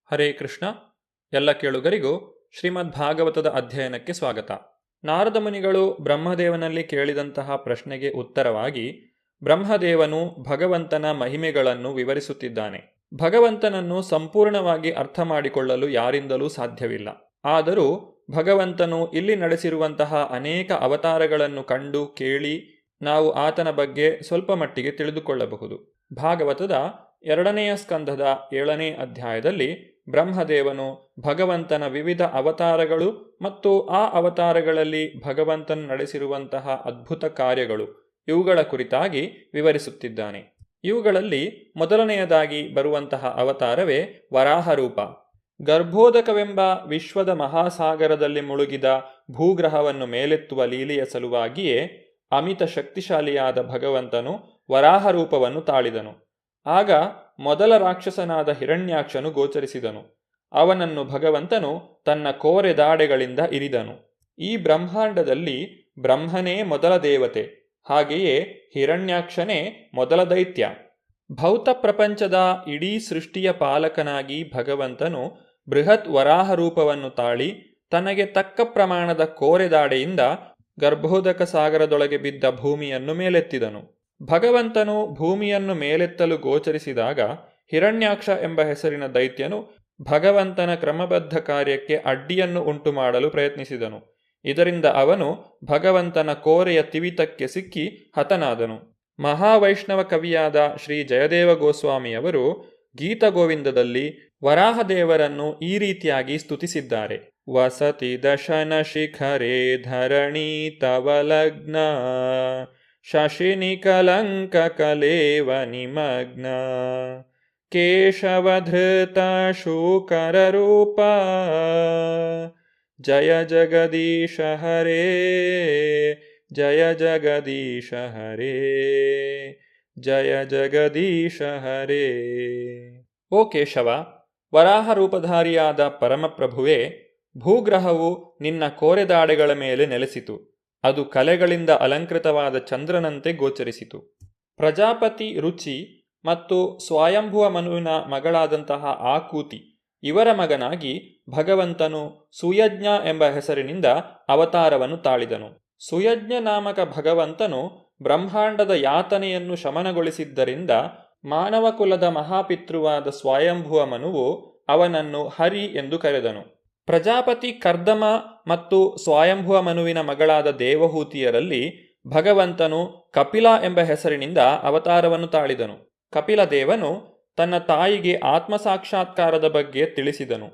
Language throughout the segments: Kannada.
ಹರೇ ಕೃಷ್ಣ. ಎಲ್ಲ ಕೇಳುಗರಿಗೂ ಶ್ರೀಮದ್ ಭಾಗವತದ ಅಧ್ಯಯನಕ್ಕೆ ಸ್ವಾಗತ. ನಾರದ ಮುನಿಗಳು ಬ್ರಹ್ಮದೇವನಲ್ಲಿ ಕೇಳಿದಂತಹ ಪ್ರಶ್ನೆಗೆ ಉತ್ತರವಾಗಿ ಬ್ರಹ್ಮದೇವನು ಭಗವಂತನ ಮಹಿಮೆಗಳನ್ನು ವಿವರಿಸುತ್ತಿದ್ದಾನೆ. ಭಗವಂತನನ್ನು ಸಂಪೂರ್ಣವಾಗಿ ಅರ್ಥ ಮಾಡಿಕೊಳ್ಳಲು ಯಾರಿಂದಲೂ ಸಾಧ್ಯವಿಲ್ಲ. ಆದರೂ ಭಗವಂತನು ಇಲ್ಲಿ ನಡೆಸಿರುವಂತಹ ಅನೇಕ ಅವತಾರಗಳನ್ನು ಕಂಡು ಕೇಳಿ ನಾವು ಆತನ ಬಗ್ಗೆ ಸ್ವಲ್ಪ ಮಟ್ಟಿಗೆ ತಿಳಿದುಕೊಳ್ಳಬಹುದು. ಭಾಗವತದ 2ನೆಯ ಸ್ಕಂಧದ 7ನೇ ಅಧ್ಯಾಯದಲ್ಲಿ ಬ್ರಹ್ಮದೇವನು ಭಗವಂತನ ವಿವಿಧ ಅವತಾರಗಳು ಮತ್ತು ಆ ಅವತಾರಗಳಲ್ಲಿ ಭಗವಂತನು ನಡೆಸಿರುವಂತಹ ಅದ್ಭುತ ಕಾರ್ಯಗಳು ಇವುಗಳ ಕುರಿತಾಗಿ ವಿವರಿಸುತ್ತಿದ್ದಾನೆ. ಇವುಗಳಲ್ಲಿ ಮೊದಲನೆಯದಾಗಿ ಬರುವಂತಹ ಅವತಾರವೇ ವರಾಹರೂಪ. ಗರ್ಭೋದಕವೆಂಬ ವಿಶ್ವದ ಮಹಾಸಾಗರದಲ್ಲಿ ಮುಳುಗಿದ ಭೂಗ್ರಹವನ್ನು ಮೇಲೆತ್ತುವ ಲೀಲೆಯ ಸಲುವಾಗಿಯೇ ಅಮಿತ ಶಕ್ತಿಶಾಲಿಯಾದ ಭಗವಂತನು ವರಾಹರೂಪವನ್ನು ತಾಳಿದನು. ಆಗ ಮೊದಲ ರಾಕ್ಷಸನಾದ ಹಿರಣ್ಯಾಕ್ಷನು ಗೋಚರಿಸಿದನು. ಅವನನ್ನು ಭಗವಂತನು ತನ್ನ ಕೋರೆದಾಡೆಗಳಿಂದ ಇರಿದನು. ಈ ಬ್ರಹ್ಮಾಂಡದಲ್ಲಿ ಬ್ರಹ್ಮನೇ ಮೊದಲ ದೇವತೆ, ಹಾಗೆಯೇ ಹಿರಣ್ಯಾಕ್ಷನೇ ಮೊದಲ ದೈತ್ಯ. ಭೌತ ಪ್ರಪಂಚದ ಇಡೀ ಸೃಷ್ಟಿಯ ಪಾಲಕನಾಗಿ ಭಗವಂತನು ಬೃಹತ್ ವರಾಹರೂಪವನ್ನು ತಾಳಿ ತನಗೆ ತಕ್ಕ ಪ್ರಮಾಣದ ಕೋರೆದಾಡೆಯಿಂದ ಗರ್ಭೋದಕ ಸಾಗರದೊಳಗೆ ಬಿದ್ದ ಭೂಮಿಯನ್ನು ಮೇಲೆತ್ತಿದನು. ಭಗವಂತನು ಭೂಮಿಯನ್ನು ಮೇಲೆತ್ತಲು ಗೋಚರಿಸಿದಾಗ ಹಿರಣ್ಯಾಕ್ಷ ಎಂಬ ಹೆಸರಿನ ದೈತ್ಯನು ಭಗವಂತನ ಕ್ರಮಬದ್ಧ ಕಾರ್ಯಕ್ಕೆ ಅಡ್ಡಿಯನ್ನು ಉಂಟು ಮಾಡಲು ಪ್ರಯತ್ನಿಸಿದನು. ಇದರಿಂದ ಅವನು ಭಗವಂತನ ಕೋರೆಯ ತಿವಿತಕ್ಕೆ ಸಿಕ್ಕಿ ಹತನಾದನು. ಮಹಾವೈಷ್ಣವ ಕವಿಯಾದ ಶ್ರೀ ಜಯದೇವ ಗೋಸ್ವಾಮಿಯವರು ಗೀತಗೋವಿಂದದಲ್ಲಿ ವರಾಹದೇವರನ್ನು ಈ ರೀತಿಯಾಗಿ ಸ್ತುತಿಸಿದ್ದಾರೆ. ವಸತಿ ದಶನ ಶಿಖರೇ ಧರಣಿ ತವಲಗ್ನ ಶಶಿನಿ ಕಲಂಕ ಕಲೇವ ನಿಮಗ್ನ ಕೇಶವಧೃತ ಶೂಕರ ರೂಪ ಜಯ ಜಗದೀಶ ಹರೇ ಜಯ ಜಗದೀಶ ಹರೇ ಜಯ ಜಗದೀಶ ಹರೇ. ಓ ಕೇಶವ, ವರಾಹರೂಪಧಾರಿಯಾದ ಪರಮಪ್ರಭುವೇ, ಭೂಗ್ರಹವು ನಿನ್ನ ಕೋರೆದಾಡೆಗಳ ಮೇಲೆ ನೆಲೆಸಿತು. ಅದು ಕಲೆಗಳಿಂದ ಅಲಂಕೃತವಾದ ಚಂದ್ರನಂತೆ ಗೋಚರಿಸಿತು. ಪ್ರಜಾಪತಿ ರುಚಿ ಮತ್ತು ಸ್ವಯಂಭುವ ಮನುವಿನ ಮಗಳಾದಂತಹ ಆಕೂತಿ ಇವರ ಮಗನಾಗಿ ಭಗವಂತನು ಸುಯಜ್ಞ ಎಂಬ ಹೆಸರಿನಿಂದ ಅವತಾರವನ್ನು ತಾಳಿದನು. ಸುಯಜ್ಞ ನಾಮಕ ಭಗವಂತನು ಬ್ರಹ್ಮಾಂಡದ ಯಾತನೆಯನ್ನು ಶಮನಗೊಳಿಸಿದ್ದರಿಂದ ಮಾನವ ಕುಲದ ಮಹಾಪಿತೃವಾದ ಸ್ವಯಂಭುವ ಮನುವು ಅವನನ್ನು ಹರಿ ಎಂದು ಕರೆದನು. ಪ್ರಜಾಪತಿ ಕರ್ದಮ ಮತ್ತು ಸ್ವಯಂಭುವ ಮನುವಿನ ಮಗಳಾದ ದೇವಹೂತಿಯರಲ್ಲಿ ಭಗವಂತನು ಕಪಿಲ ಎಂಬ ಹೆಸರಿನಿಂದ ಅವತಾರವನ್ನು ತಾಳಿದನು. ಕಪಿಲ ದೇವನು ತನ್ನ ತಾಯಿಗೆ ಆತ್ಮಸಾಕ್ಷಾತ್ಕಾರದ ಬಗ್ಗೆ ತಿಳಿಸಿದನು.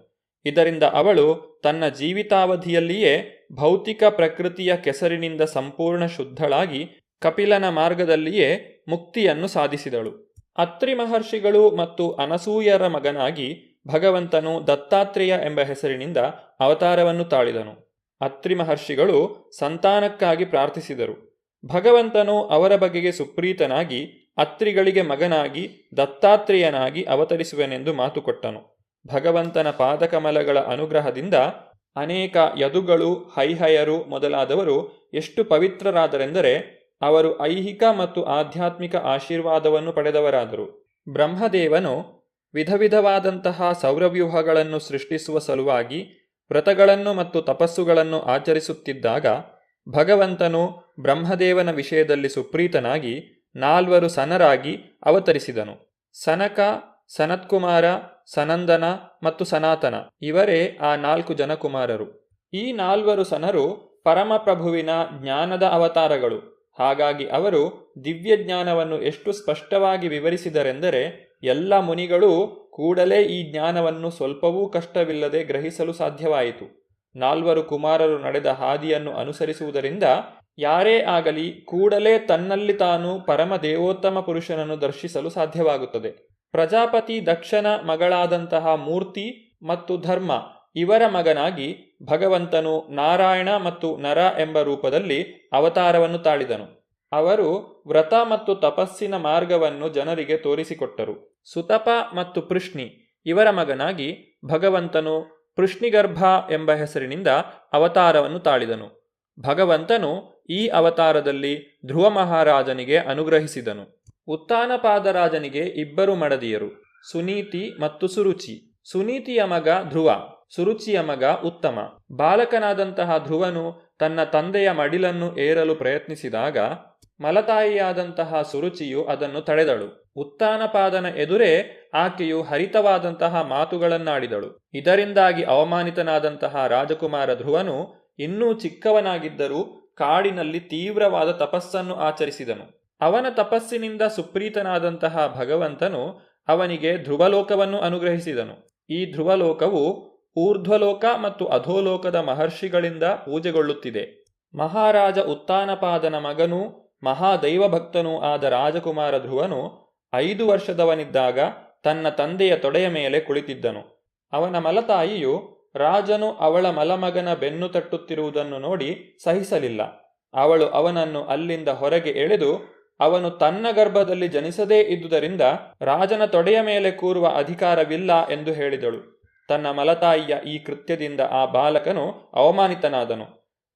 ಇದರಿಂದ ಅವಳು ತನ್ನ ಜೀವಿತಾವಧಿಯಲ್ಲಿಯೇ ಭೌತಿಕ ಪ್ರಕೃತಿಯ ಕೆಸರಿನಿಂದ ಸಂಪೂರ್ಣ ಶುದ್ಧಳಾಗಿ ಕಪಿಲನ ಮಾರ್ಗದಲ್ಲಿಯೇ ಮುಕ್ತಿಯನ್ನು ಸಾಧಿಸಿದಳು. ಅತ್ರಿ ಮಹರ್ಷಿಗಳು ಮತ್ತು ಅನಸೂಯರ ಮಗನಾಗಿ ಭಗವಂತನು ದತ್ತಾತ್ರೇಯ ಎಂಬ ಹೆಸರಿನಿಂದ ಅವತಾರವನ್ನು ತಾಳಿದನು. ಅತ್ರಿ ಮಹರ್ಷಿಗಳು ಸಂತಾನಕ್ಕಾಗಿ ಪ್ರಾರ್ಥಿಸಿದರು. ಭಗವಂತನು ಅವರ ಬಗೆಗೆ ಸುಪ್ರೀತನಾಗಿ ಅತ್ರಿಗಳಿಗೆ ಮಗನಾಗಿ ದತ್ತಾತ್ರೇಯನಾಗಿ ಅವತರಿಸುವೆನೆಂದು ಮಾತುಕೊಟ್ಟನು. ಭಗವಂತನ ಪಾದಕಮಲಗಳ ಅನುಗ್ರಹದಿಂದ ಅನೇಕ ಯದುಗಳು, ಹೈಹಯರು ಮೊದಲಾದವರು ಎಷ್ಟು ಪವಿತ್ರರಾದರೆಂದರೆ ಅವರು ಐಹಿಕ ಮತ್ತು ಆಧ್ಯಾತ್ಮಿಕ ಆಶೀರ್ವಾದವನ್ನು ಪಡೆದವರಾದರು. ಬ್ರಹ್ಮದೇವನು ವಿಧ ವಿಧವಾದಂತಹ ಸೌರವ್ಯೂಹಗಳನ್ನು ಸೃಷ್ಟಿಸುವ ಸಲುವಾಗಿ ವ್ರತಗಳನ್ನು ಮತ್ತು ತಪಸ್ಸುಗಳನ್ನು ಆಚರಿಸುತ್ತಿದ್ದಾಗ ಭಗವಂತನು ಬ್ರಹ್ಮದೇವನ ವಿಷಯದಲ್ಲಿ ಸುಪ್ರೀತನಾಗಿ 4 ಸನರಾಗಿ ಅವತರಿಸಿದನು. ಸನಕ, ಸನತ್ಕುಮಾರ, ಸನಂದನ ಮತ್ತು ಸನಾತನ ಇವರೇ ಆ 4 ಜನಕುಮಾರರು. ಈ 4 ಸನರು ಪರಮಪ್ರಭುವಿನ ಜ್ಞಾನದ ಅವತಾರಗಳು. ಹಾಗಾಗಿ ಅವರು ದಿವ್ಯ ಜ್ಞಾನವನ್ನು ಎಷ್ಟು ಸ್ಪಷ್ಟವಾಗಿ ವಿವರಿಸಿದರೆಂದರೆ ಎಲ್ಲ ಮುನಿಗಳು ಕೂಡಲೇ ಈ ಜ್ಞಾನವನ್ನು ಸ್ವಲ್ಪವೂ ಕಷ್ಟವಿಲ್ಲದೆ ಗ್ರಹಿಸಲು ಸಾಧ್ಯವಾಯಿತು. 4 ಕುಮಾರರು ನಡೆದ ಹಾದಿಯನ್ನು ಅನುಸರಿಸುವುದರಿಂದ ಯಾರೇ ಆಗಲಿ ಕೂಡಲೇ ತನ್ನಲ್ಲಿ ತಾನು ಪರಮ ದೇವೋತ್ತಮ ಪುರುಷನನ್ನು ದರ್ಶಿಸಲು ಸಾಧ್ಯವಾಗುತ್ತದೆ. ಪ್ರಜಾಪತಿ ದಕ್ಷನ ಮಗಳಾದಂತಹ ಮೂರ್ತಿ ಮತ್ತು ಧರ್ಮ ಇವರ ಮಗನಾಗಿ ಭಗವಂತನು ನಾರಾಯಣ ಮತ್ತು ನರ ಎಂಬ ರೂಪದಲ್ಲಿ ಅವತಾರವನ್ನು ತಾಳಿದನು. ಅವರು ವ್ರತ ಮತ್ತು ತಪಸ್ಸಿನ ಮಾರ್ಗವನ್ನು ಜನರಿಗೆ ತೋರಿಸಿಕೊಟ್ಟರು. ಸುತಪ ಮತ್ತು ಪೃಷ್ಣಿ ಇವರ ಮಗನಾಗಿ ಭಗವಂತನು ಪೃಷ್ಣಿಗರ್ಭ ಎಂಬ ಹೆಸರಿನಿಂದ ಅವತಾರವನ್ನು ತಾಳಿದನು. ಭಗವಂತನು ಈ ಅವತಾರದಲ್ಲಿ ಧ್ರುವ ಮಹಾರಾಜನಿಗೆ ಅನುಗ್ರಹಿಸಿದನು. ಉತ್ತಾನಪಾದರಾಜನಿಗೆ 2 ಮಡದಿಯರು, ಸುನೀತಿ ಮತ್ತು ಸುರುಚಿ. ಸುನೀತಿಯ ಮಗ ಧ್ರುವ, ಸುರುಚಿಯ ಮಗ ಉತ್ತಮ. ಬಾಲಕನಾದಂತಹ ಧ್ರುವನು ತನ್ನ ತಂದೆಯ ಮಡಿಲನ್ನು ಏರಲು ಪ್ರಯತ್ನಿಸಿದಾಗ ಮಲತಾಯಿಯಾದಂತಹ ಸುರುಚಿಯು ಅದನ್ನು ತಡೆದಳು. ಉತ್ತಾನಪಾದನ ಎದುರೇ ಆಕೆಯು ಹರಿತವಾದಂತಹ ಮಾತುಗಳನ್ನಾಡಿದಳು. ಇದರಿಂದಾಗಿ ಅವಮಾನಿತನಾದಂತಹ ರಾಜಕುಮಾರ ಧ್ರುವನು ಇನ್ನೂ ಚಿಕ್ಕವನಾಗಿದ್ದರೂ ಕಾಡಿನಲ್ಲಿ ತೀವ್ರವಾದ ತಪಸ್ಸನ್ನು ಆಚರಿಸಿದನು. ಅವನ ತಪಸ್ಸಿನಿಂದ ಸುಪ್ರೀತನಾದಂತಹ ಭಗವಂತನು ಅವನಿಗೆ ಧ್ರುವಲೋಕವನ್ನು ಅನುಗ್ರಹಿಸಿದನು. ಈ ಧ್ರುವಲೋಕವು ಊರ್ಧ್ವಲೋಕ ಮತ್ತು ಅಧೋಲೋಕದ ಮಹರ್ಷಿಗಳಿಂದ ಪೂಜೆಗೊಳ್ಳುತ್ತಿದೆ. ಮಹಾರಾಜ ಉತ್ತಾನಪಾದನ ಮಗನೂ ಮಹಾದೈವಭಕ್ತನೂ ಆದ ರಾಜಕುಮಾರ ಧ್ರುವನು 5 ವರ್ಷದವನಿದ್ದಾಗ ತನ್ನ ತಂದೆಯ ತೊಡೆಯ ಮೇಲೆ ಕುಳಿತಿದ್ದನು. ಅವನ ಮಲತಾಯಿಯು ರಾಜನು ಅವಳ ಮಲಮಗನ ಬೆನ್ನು ತಟ್ಟುತ್ತಿರುವುದನ್ನು ನೋಡಿ ಸಹಿಸಲಿಲ್ಲ. ಅವಳು ಅವನನ್ನು ಅಲ್ಲಿಂದ ಹೊರಗೆ ಎಳೆದು ಅವನು ತನ್ನ ಗರ್ಭದಲ್ಲಿ ಜನಿಸದೇ ಇದ್ದುದರಿಂದ ರಾಜನ ತೊಡೆಯ ಮೇಲೆ ಕೂರುವ ಅಧಿಕಾರವಿಲ್ಲ ಎಂದು ಹೇಳಿದಳು. ತನ್ನ ಮಲತಾಯಿಯ ಈ ಕೃತ್ಯದಿಂದ ಆ ಬಾಲಕನು ಅವಮಾನಿತನಾದನು.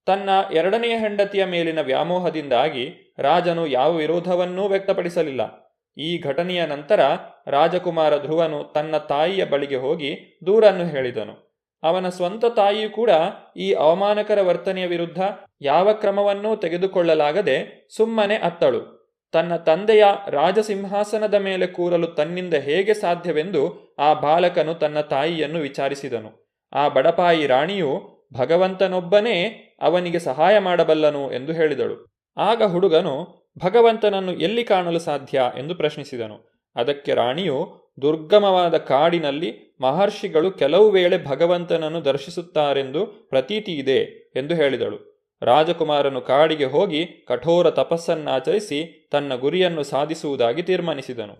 ತನ್ನ 2ನೇ ಹೆಂಡತಿಯ ಮೇಲಿನ ವ್ಯಾಮೋಹದಿಂದಾಗಿ ರಾಜನು ಯಾವ ವಿರೋಧವನ್ನೂ ವ್ಯಕ್ತಪಡಿಸಲಿಲ್ಲ. ಈ ಘಟನೆಯ ನಂತರ ರಾಜಕುಮಾರ ಧ್ರುವನು ತನ್ನ ತಾಯಿಯ ಬಳಿಗೆ ಹೋಗಿ ದೂರನ್ನು ಹೇಳಿದನು. ಅವನ ಸ್ವಂತ ತಾಯಿಯೂ ಕೂಡ ಈ ಅವಮಾನಕರ ವರ್ತನೆಯ ವಿರುದ್ಧ ಯಾವ ಕ್ರಮವನ್ನೂ ತೆಗೆದುಕೊಳ್ಳಲಾಗದೆ ಸುಮ್ಮನೆ ಅತ್ತಳು. ತನ್ನ ತಂದೆಯ ರಾಜಸಿಂಹಾಸನದ ಮೇಲೆ ಕೂರಲು ತನ್ನಿಂದ ಹೇಗೆ ಸಾಧ್ಯವೆಂದು ಆ ಬಾಲಕನು ತನ್ನ ತಾಯಿಯನ್ನು ವಿಚಾರಿಸಿದನು. ಆ ಬಡಪಾಯಿ ರಾಣಿಯು ಭಗವಂತನೊಬ್ಬನೇ ಅವನಿಗೆ ಸಹಾಯ ಮಾಡಬಲ್ಲನು ಎಂದು ಹೇಳಿದಳು. ಆಗ ಹುಡುಗನು ಭಗವಂತನನ್ನು ಎಲ್ಲಿ ಕಾಣಲು ಸಾಧ್ಯ ಎಂದು ಪ್ರಶ್ನಿಸಿದನು. ಅದಕ್ಕೆ ರಾಣಿಯು ದುರ್ಗಮವಾದ ಕಾಡಿನಲ್ಲಿ ಮಹರ್ಷಿಗಳು ಕೆಲವು ವೇಳೆ ಭಗವಂತನನ್ನು ದರ್ಶಿಸುತ್ತಾರೆಂದು ಪ್ರತೀತಿ ಇದೆ ಎಂದು ಹೇಳಿದಳು. ರಾಜಕುಮಾರನು ಕಾಡಿಗೆ ಹೋಗಿ ಕಠೋರ ತಪಸ್ಸನ್ನಾಚರಿಸಿ ತನ್ನ ಗುರಿಯನ್ನು ಸಾಧಿಸುವುದಾಗಿ ತೀರ್ಮಾನಿಸಿದನು.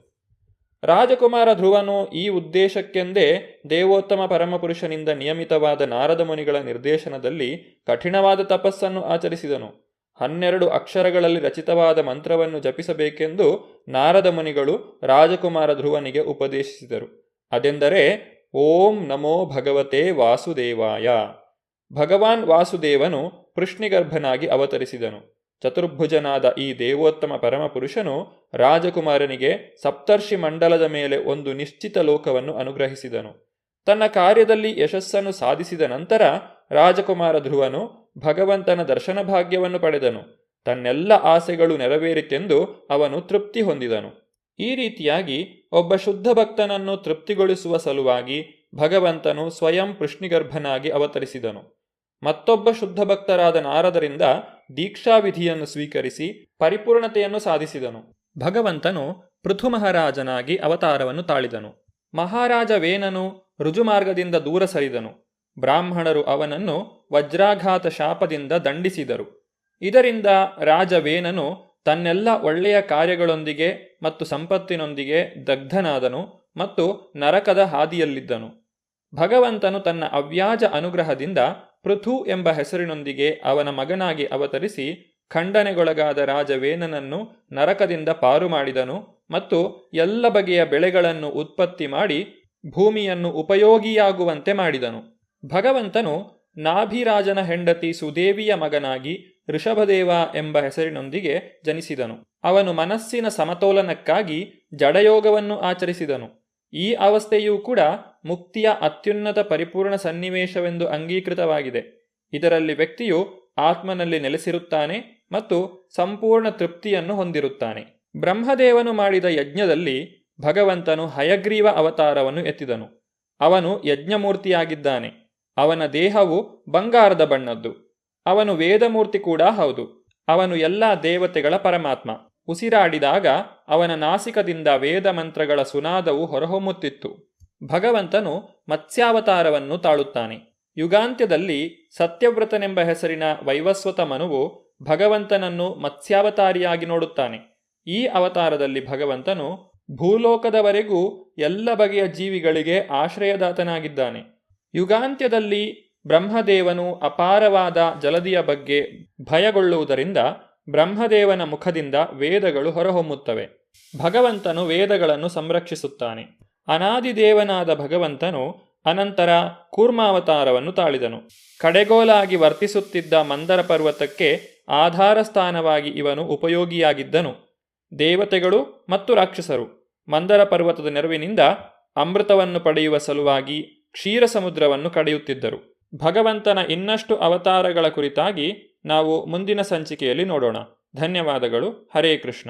ರಾಜಕುಮಾರ ಧ್ರುವನು ಈ ಉದ್ದೇಶಕ್ಕೆಂದೇ ದೇವೋತ್ತಮ ಪರಮಪುರುಷನಿಂದ ನಿಯಮಿತವಾದ ನಾರದ ಮುನಿಗಳ ನಿರ್ದೇಶನದಲ್ಲಿ ಕಠಿಣವಾದ ತಪಸ್ಸನ್ನು ಆಚರಿಸಿದನು. 12 ಅಕ್ಷರಗಳಲ್ಲಿ ರಚಿತವಾದ ಮಂತ್ರವನ್ನು ಜಪಿಸಬೇಕೆಂದು ನಾರದ ಮುನಿಗಳು ರಾಜಕುಮಾರ ಧ್ರುವನಿಗೆ ಉಪದೇಶಿಸಿದರು. ಅದೆಂದರೆ ಓಂ ನಮೋ ಭಗವತೆ ವಾಸುದೇವಾಯ. ಭಗವಾನ್ ವಾಸುದೇವನು ಕೃಷ್ಣಿಗರ್ಭನಾಗಿ ಅವತರಿಸಿದನು. ಚತುರ್ಭುಜನಾದ ಈ ದೇವೋತ್ತಮ ಪರಮಪುರುಷನು ರಾಜಕುಮಾರನಿಗೆ ಸಪ್ತರ್ಷಿ ಮಂಡಲದ ಮೇಲೆ ಒಂದು ನಿಶ್ಚಿತ ಲೋಕವನ್ನು ಅನುಗ್ರಹಿಸಿದನು. ತನ್ನ ಕಾರ್ಯದಲ್ಲಿ ಯಶಸ್ಸನ್ನು ಸಾಧಿಸಿದ ನಂತರ ರಾಜಕುಮಾರ ಧ್ರುವನು ಭಗವಂತನ ದರ್ಶನ ಭಾಗ್ಯವನ್ನು ಪಡೆದನು. ತನ್ನೆಲ್ಲ ಆಸೆಗಳು ನೆರವೇರಿತೆಂದು ಅವನು ತೃಪ್ತಿ ಹೊಂದಿದನು. ಈ ರೀತಿಯಾಗಿ ಒಬ್ಬ ಶುದ್ಧ ಭಕ್ತನನ್ನು ತೃಪ್ತಿಗೊಳಿಸುವ ಸಲುವಾಗಿ ಭಗವಂತನು ಸ್ವಯಂ ಕೃಷ್ಣಿಗರ್ಭನಾಗಿ ಅವತರಿಸಿದನು. ಮತ್ತೊಬ್ಬ ಶುದ್ಧ ಭಕ್ತರಾದ ನಾರದರಿಂದ ದೀಕ್ಷಾವಿಧಿಯನ್ನು ಸ್ವೀಕರಿಸಿ ಪರಿಪೂರ್ಣತೆಯನ್ನು ಸಾಧಿಸಿದನು. ಭಗವಂತನು ಪೃಥು ಮಹಾರಾಜನಾಗಿ ಅವತಾರವನ್ನು ತಾಳಿದನು. ಮಹಾರಾಜ ವೇನನು ರುಜುಮಾರ್ಗದಿಂದ ದೂರ ಸರಿದನು. ಬ್ರಾಹ್ಮಣರು ಅವನನ್ನು ವಜ್ರಾಘಾತ ಶಾಪದಿಂದ ದಂಡಿಸಿದರು. ಇದರಿಂದ ರಾಜ ವೇನನು ತನ್ನೆಲ್ಲ ಒಳ್ಳೆಯ ಕಾರ್ಯಗಳೊಂದಿಗೆ ಮತ್ತು ಸಂಪತ್ತಿನೊಂದಿಗೆ ದಗ್ಧನಾದನು ಮತ್ತು ನರಕದ ಹಾದಿಯಲ್ಲಿದ್ದನು. ಭಗವಂತನು ತನ್ನ ಅವ್ಯಾಜ ಅನುಗ್ರಹದಿಂದ ಪೃಥು ಎಂಬ ಹೆಸರಿನೊಂದಿಗೆ ಅವನ ಮಗನಾಗಿ ಅವತರಿಸಿ ಖಂಡನೆಗೊಳಗಾದ ರಾಜ ವೇನನನ್ನು ನರಕದಿಂದ ಪಾರು ಮಾಡಿದನು ಮತ್ತು ಎಲ್ಲ ಬಗೆಯ ಬೆಳೆಗಳನ್ನು ಉತ್ಪತ್ತಿ ಮಾಡಿ ಭೂಮಿಯನ್ನು ಉಪಯೋಗಿಯಾಗುವಂತೆ ಮಾಡಿದನು. ಭಗವಂತನು ನಾಭಿರಾಜನ ಹೆಂಡತಿ ಸುದೇವಿಯ ಮಗನಾಗಿ ಋಷಭದೇವ ಎಂಬ ಹೆಸರಿನೊಂದಿಗೆ ಜನಿಸಿದನು. ಅವನು ಮನಸ್ಸಿನ ಸಮತೋಲನಕ್ಕಾಗಿ ಜಡಯೋಗವನ್ನು ಆಚರಿಸಿದನು. ಈ ಅವಸ್ಥೆಯೂ ಕೂಡ ಮುಕ್ತಿಯ ಅತ್ಯುನ್ನತ ಪರಿಪೂರ್ಣ ಸನ್ನಿವೇಶವೆಂದು ಅಂಗೀಕೃತವಾಗಿದೆ. ಇದರಲ್ಲಿ ವ್ಯಕ್ತಿಯು ಆತ್ಮನಲ್ಲಿ ನೆಲೆಸಿರುತ್ತಾನೆ ಮತ್ತು ಸಂಪೂರ್ಣ ತೃಪ್ತಿಯನ್ನು ಹೊಂದಿರುತ್ತಾನೆ. ಬ್ರಹ್ಮದೇವನು ಮಾಡಿದ ಯಜ್ಞದಲ್ಲಿ ಭಗವಂತನು ಹಯಗ್ರೀವ ಅವತಾರವನ್ನು ಎತ್ತಿದನು. ಅವನು ಯಜ್ಞಮೂರ್ತಿಯಾಗಿದ್ದಾನೆ. ಅವನ ದೇಹವು ಬಂಗಾರದ ಬಣ್ಣದ್ದು. ಅವನು ವೇದಮೂರ್ತಿ ಕೂಡ ಹೌದು. ಅವನು ಎಲ್ಲ ದೇವತೆಗಳ ಪರಮಾತ್ಮ. ಉಸಿರಾಡಿದಾಗ ಅವನ ನಾಸಿಕದಿಂದ ವೇದ ಮಂತ್ರಗಳ ಸುನಾದವು ಹೊರಹೊಮ್ಮುತ್ತಿತ್ತು. ಭಗವಂತನು ಮತ್ಸ್ಯಾವತಾರವನ್ನು ತಾಳುತ್ತಾನೆ. ಯುಗಾಂತ್ಯದಲ್ಲಿ ಸತ್ಯವ್ರತನೆಂಬ ಹೆಸರಿನ ವೈವಸ್ವತ ಮನುವು ಭಗವಂತನನ್ನು ಮತ್ಸ್ಯಾವತಾರಿಯಾಗಿ ನೋಡುತ್ತಾನೆ. ಈ ಅವತಾರದಲ್ಲಿ ಭಗವಂತನು ಭೂಲೋಕದವರೆಗೂ ಎಲ್ಲ ಬಗೆಯ ಜೀವಿಗಳಿಗೆ ಆಶ್ರಯದಾತನಾಗಿದ್ದಾನೆ. ಯುಗಾಂತ್ಯದಲ್ಲಿ ಬ್ರಹ್ಮದೇವನು ಅಪಾರವಾದ ಜಲದಿಯ ಬಗ್ಗೆ ಭಯಗೊಳ್ಳುವುದರಿಂದ ಬ್ರಹ್ಮದೇವನ ಮುಖದಿಂದ ವೇದಗಳು ಹೊರಹೊಮ್ಮುತ್ತವೆ. ಭಗವಂತನು ವೇದಗಳನ್ನು ಸಂರಕ್ಷಿಸುತ್ತಾನೆ. ಅನಾದಿದೇವನಾದ ಭಗವಂತನು ಅನಂತರ ಕೂರ್ಮಾವತಾರವನ್ನು ತಾಳಿದನು. ಕಡೆಗೋಲಾಗಿ ವರ್ತಿಸುತ್ತಿದ್ದ ಮಂದರ ಪರ್ವತಕ್ಕೆ ಆಧಾರ ಸ್ಥಾನವಾಗಿ ಇವನು ಉಪಯೋಗಿಯಾಗಿದ್ದನು. ದೇವತೆಗಳು ಮತ್ತು ರಾಕ್ಷಸರು ಮಂದರ ಪರ್ವತದ ನೆರವಿನಿಂದ ಅಮೃತವನ್ನು ಪಡೆಯುವ ಸಲುವಾಗಿ ಕ್ಷೀರ ಸಮುದ್ರವನ್ನು ಕಡೆಯುತ್ತಿದ್ದರು. ಭಗವಂತನ ಇನ್ನಷ್ಟು ಅವತಾರಗಳ ಕುರಿತಾಗಿ ನಾವು ಮುಂದಿನ ಸಂಚಿಕೆಯಲ್ಲಿ ನೋಡೋಣ. ಧನ್ಯವಾದಗಳು. ಹರೇ ಕೃಷ್ಣ.